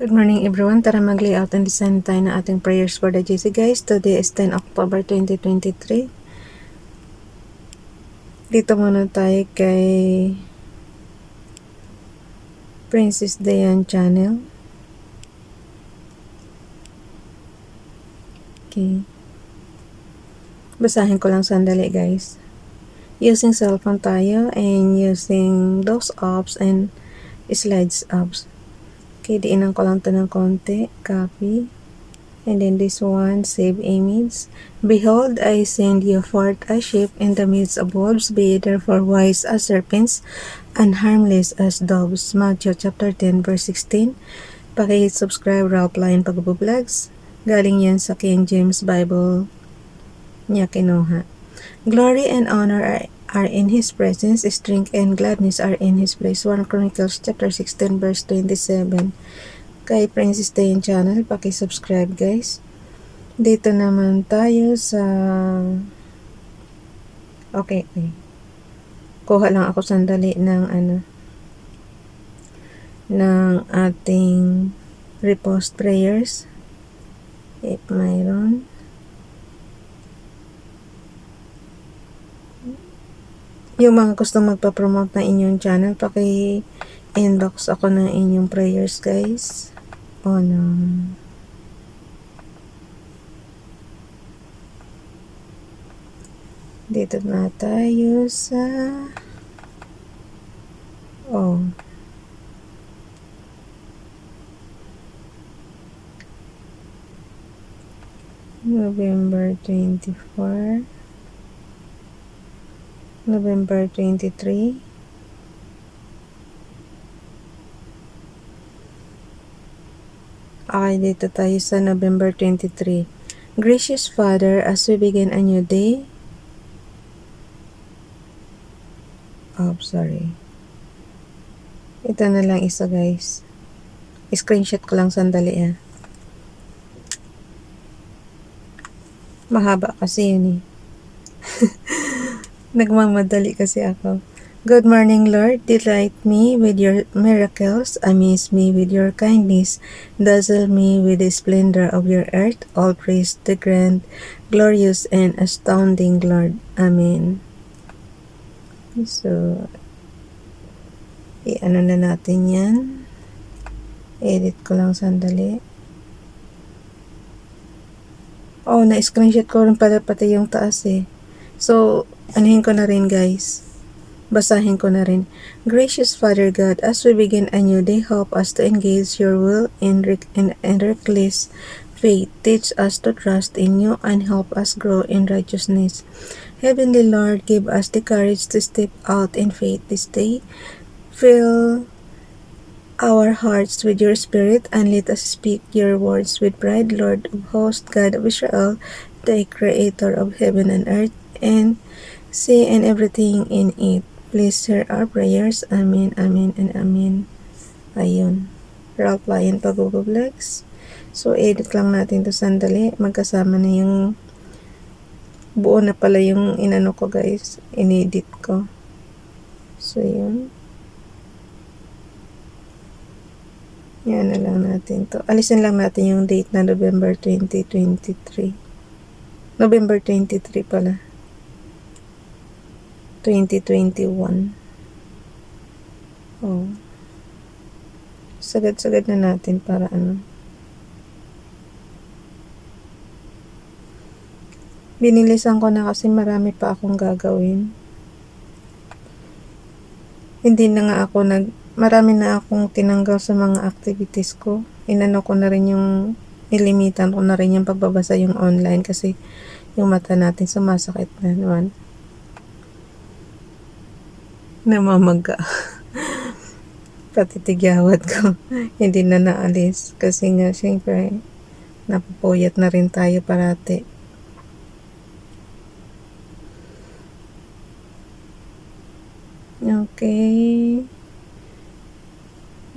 Good morning everyone. Tara mag-layout and design tayo ng ating prayers for the GC guys. Today is 10 October 2023. Dito muna tayo kay Princess Dayan channel. Okay. Basahin ko lang sandali guys. Using cellphone tayo and using those apps and slides apps. Okay, diinan ko lang ito ng konti. Copy. And then this one, save image. Behold, I send you forth a sheep in the midst of wolves. Be therefore wise as serpents and harmless as doves. Matthew chapter 10 verse 16. Paki-subscribe Ralph Lion Pagbo-Vlogs. Galing yan sa King James Bible niya kinuha. Glory and honor are in His presence. Strength and gladness are in His place. 1 Chronicles chapter 16 verse 27. Kay Princess Dayan channel, paki-subscribe guys. Dito naman tayo sa okay. Kuha lang ako sandali ng ng ating repost prayers. If mayroon. Yung mga gustong magpa-promote na inyong channel, paki-inbox ako ng inyong prayers guys. Oh no. Dito na tayo sa November 24, November 23, okay, dito tayo sa November 23. Gracious Father, as we begin a new day, ito na lang isa guys, screenshot ko lang sandali mahaba kasi yun nagmamadali kasi ako. Good morning, Lord. Delight me with your miracles. Amaze me with your kindness. Dazzle me with the splendor of your earth. All praise the grand, glorious, and astounding Lord. Amen. So, i-ano na natin yan. Edit ko lang sandali. Oh, na-screenshot ko rin pala pati yung taas So, anuhin ko na rin guys. Basahin ko na rin. Gracious Father God, as we begin a new day, help us to engage your will in reckless faith. Teach us to trust in you and help us grow in righteousness. Heavenly Lord, give us the courage to step out in faith this day. Fill our hearts with your spirit and let us speak your words with pride, Lord of hosts, God of Israel, the creator of heaven and earth, and sea and everything in it. Please hear our prayers. Amen, amen, and amen. Ayun. Ralph Lion Pagbo-Vlogs. So, edit lang natin to sandali. Magkasama na yung buo na pala yung inano ko guys. Inedit ko. So, yun. Yan na lang natin to. Alisin lang natin yung date na November 2023. November 23 pala. 2021. Oh. Sagad-sagad na natin para Binilisan ko na kasi marami pa akong gagawin. Hindi na nga ako marami na akong tinanggal sa mga activities ko. Inano ko na rin yung nilimitan ko na rin yung pagbabasa yung online kasi yung mata natin sumasakit na naman. Namamaga. Pati tigyawat ko hindi na naalis kasi nga syempre napupuyat na rin tayo parati. Okay.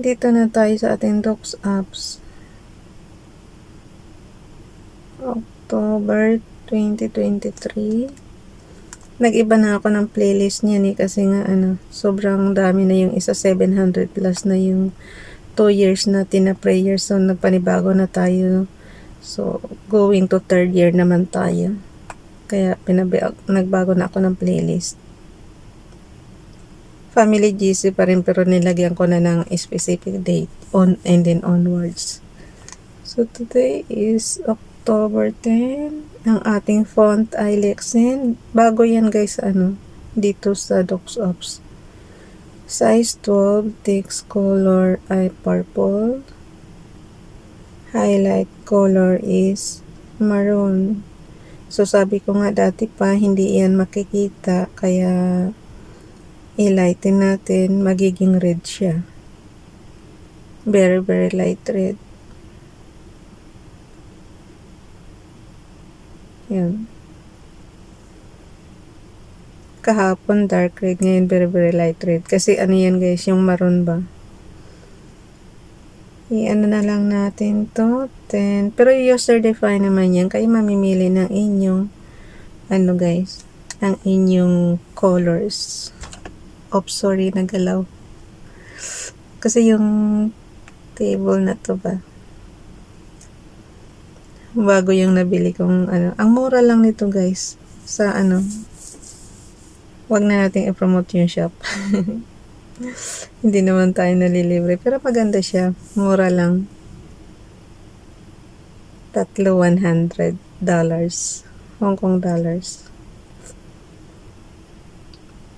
Dito na tayo sa ating docs apps. October 2023. Nag-iba na ako ng playlist niya kasi nga sobrang dami na yung isa, 700 plus na yung 2 years natin na prayer, so nagpanibago na tayo. So, going to 3rd year naman tayo. Kaya nagbago na ako ng playlist. Family GC pa rin, pero nilagyan ko na ng specific date on and then onwards. So, today is October 10. Ang ating font ay Lexen. Bago yan guys, dito sa DocsOps. Size 12, text color ay purple. Highlight color is maroon. So, sabi ko nga dati pa, hindi yan makikita. Kaya, i-lighten natin, magiging red siya. Very, very light red. Yan. Kahapon dark red, ngayon very, very light red. Kasi yan guys, yung maroon ba? I-ano na lang natin to, 10. Pero user define naman yan. Kayo mamimili ng inyong, guys, ang inyong colors. Sorry, nagalaw. Kasi yung table na to ba? Bago yung nabili kong Ang mura lang nito guys. Sa wag na nating i-promote yung shop. Hindi naman tayo nalilibre. Pero maganda siya. Mura lang. Tatlo $100. Hong Kong dollars.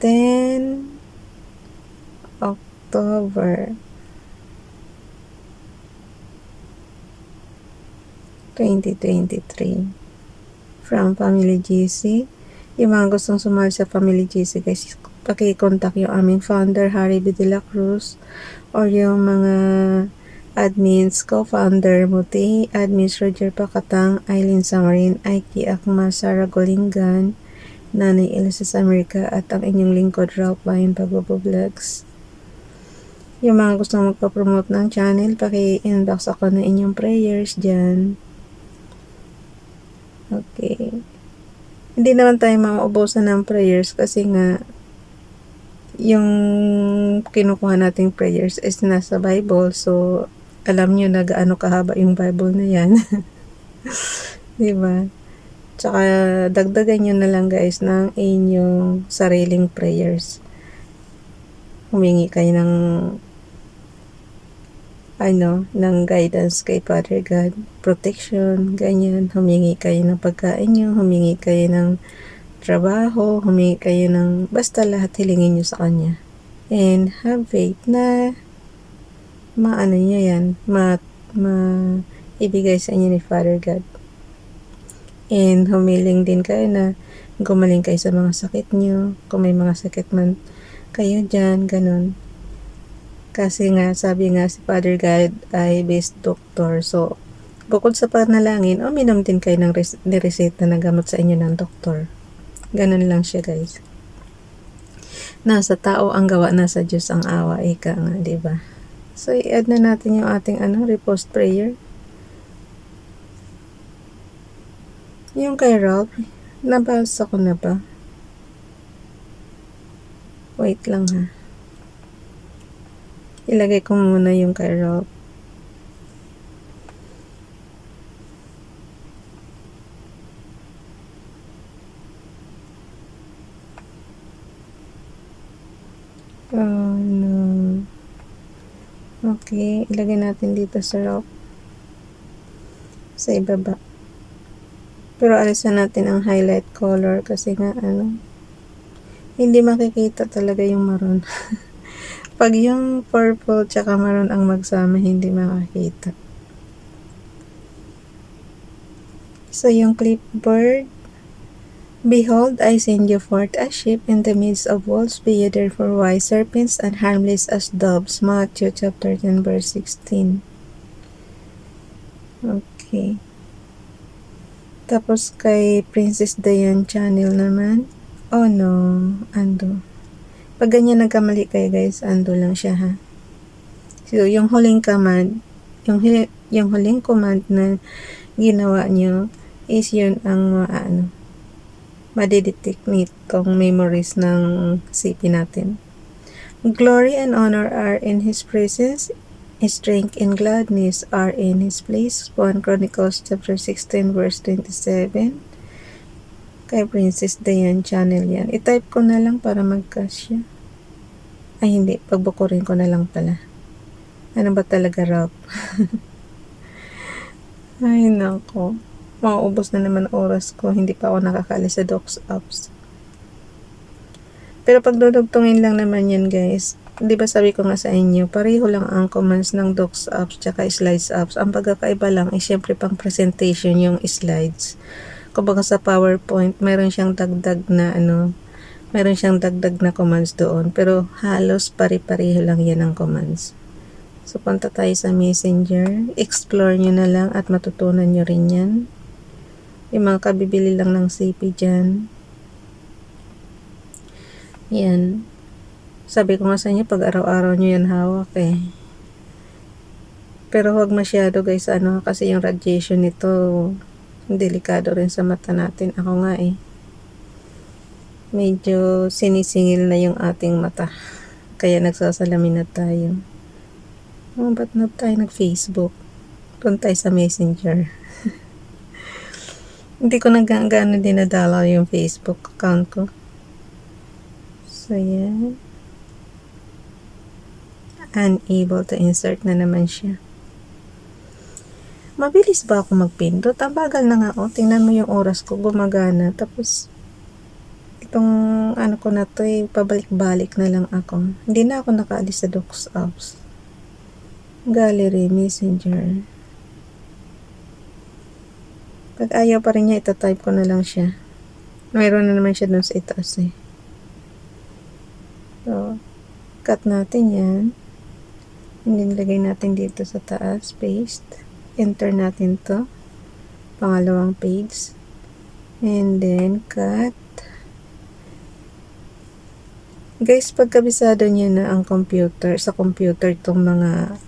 10 October 2023 from Family GC. Yung mga gustong sumali sa Family GC guys, paki-contact yung aming founder Harry B. De La Cruz or yung mga admins, co-founder Muti, admins Roger Pacatang, Eileen Samarin, Aiki Akma, Sarah Golingan, Nanay Elisa sa Amerika, at ang inyong lingkod Ralph Bayan Pagbo-vlogs. Yung mga gustong magpa-promote ng channel, paki-inbox ako ng inyong prayers dyan. Okay. Hindi naman tayo mauubusan ng prayers kasi nga yung kinukuha nating prayers is nasa Bible. So, alam nyo na gaano kahaba yung Bible na yan. Diba? Tsaka, dagdagan nyo na lang guys ng inyong sariling prayers. Humingi kayo ng ng guidance kay Father God, protection, ganyan. Humingi kayo ng pagkain nyo, humingi kayo ng trabaho, humingi kayo ng basta lahat hilingin nyo sa Kanya. And have faith na niya yan, ibigay sa inyo ni Father God. And humiling din kayo na gumaling kayo sa mga sakit nyo, kung may mga sakit man kayo dyan, ganun. Kasi nga, sabi nga si Father God ay best doctor. So, bukod sa panalangin, uminom din kayo ng nireseta na gamot sa inyo ng doktor. Ganun lang siya guys. Nasa tao ang gawa, nasa Diyos ang awa. Ika nga, diba? So, i-add na natin yung ating repost prayer. Yung kay Ralph, nabasa ko na ba? Wait lang ha. Ilagay ko muna yung kay Ralph. Oh, no. Okay, ilagay natin dito sa Ralph. Sa ibaba. Pero alisan natin ang highlight color kasi nga hindi makikita talaga yung maroon. Pag yung purple tsaka maroon ang magsama, hindi makakita. So, yung clipboard. Behold, I send you forth as sheep in the midst of wolves. Be ye therefore wise serpents and harmless as doves. Matthew chapter 10 verse 16. Okay. Tapos kay Princess Diane channel naman. Oh no, ando. Pag ganyan nagkamali kayo guys, ando lang siya ha. So, yung huling command, yung huling command na ginawa nyo is yun ang madidetect nitong memories ng CP natin. Glory and honor are in His presence. strength and gladness are in His place. 1 Chronicles chapter 16 verse 27. Kay Princess Diane channel yan. I-type ko na lang para magkasya. Ay hindi, pagbukurin ko na lang pala. Ano ba talaga Rob? Ay nako. Mauubos na naman oras ko. Hindi pa ako nakakalis sa Docs Apps. Pero pag dudugtungin lang naman yan guys. Di ba sabi ko nga sa inyo, pareho lang ang commands ng Docs Apps tsaka Slides Apps. Ang pagkakaiba lang ay syempre pang presentation yung slides. Kumbaga sa PowerPoint, mayroon siyang dagdag na commands doon. Pero halos pare-pareho lang yan ang commands. So punta tayo sa Messenger. Explore nyo na lang at matutunan nyo rin yan. Yung mga kabibili lang ng CP dyan. Yan. Sabi ko nga sa inyo, pag araw-araw nyo yan hawak eh. Pero huwag masyado guys, kasi yung radiation nito, delikado rin sa mata natin. Ako nga eh. Medyo sinisingil na yung ating mata. Kaya nagsasalamin na tayo. Oh, ba't na tayo nag-Facebook? Doon tayo sa Messenger. Hindi ko nagagaano dinadala yung Facebook account ko. So, yan. Unable to insert na naman siya. Mabilis ba ako magpindot? Ang bagal na nga oh. Tingnan mo yung oras ko, gumagana. Tapos, itong ko na to pabalik-balik na lang ako. Hindi na ako nakaalis sa Docs Apps. Gallery, Messenger. Pag ayaw pa rin niya, itatype ko na lang siya. Mayroon na naman siya dun sa itaas eh. So, cut natin yan. And then, lagay natin dito sa taas, paste. Enter natin to. Pangalawang page. And then, cut. Guys, pagkabisado niyo na ang sa computer itong mga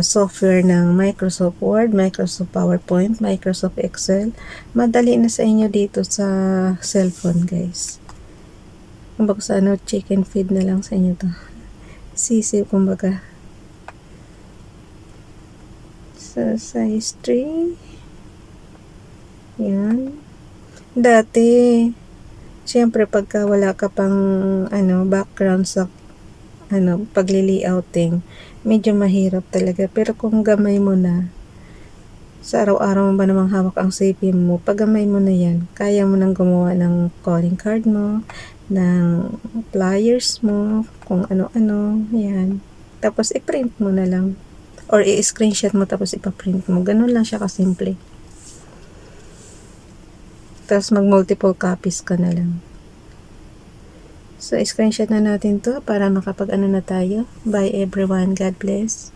software ng Microsoft Word, Microsoft PowerPoint, Microsoft Excel, madali na sa inyo dito sa cellphone, guys. Kumbaga sa chicken feed na lang sa inyo to. Sisiw, kumbaga. Sa history. Yan. Dati, siyempre pagka wala ka pang background sa pagli-layouting, medyo mahirap talaga. Pero kung gamay mo na, sa araw-araw mo ba namang hawak ang CP mo, pag gamay mo na yan, kaya mo nang gumawa ng calling card mo, ng flyers mo, kung ano-ano, yan. Tapos i-print mo na lang. Or i-screenshot mo tapos ipa-print mo. Ganun lang siya kasimple. Tapos mag-multiple copies ka na lang. So, screenshot na natin to para makapag na tayo. Bye everyone. God bless.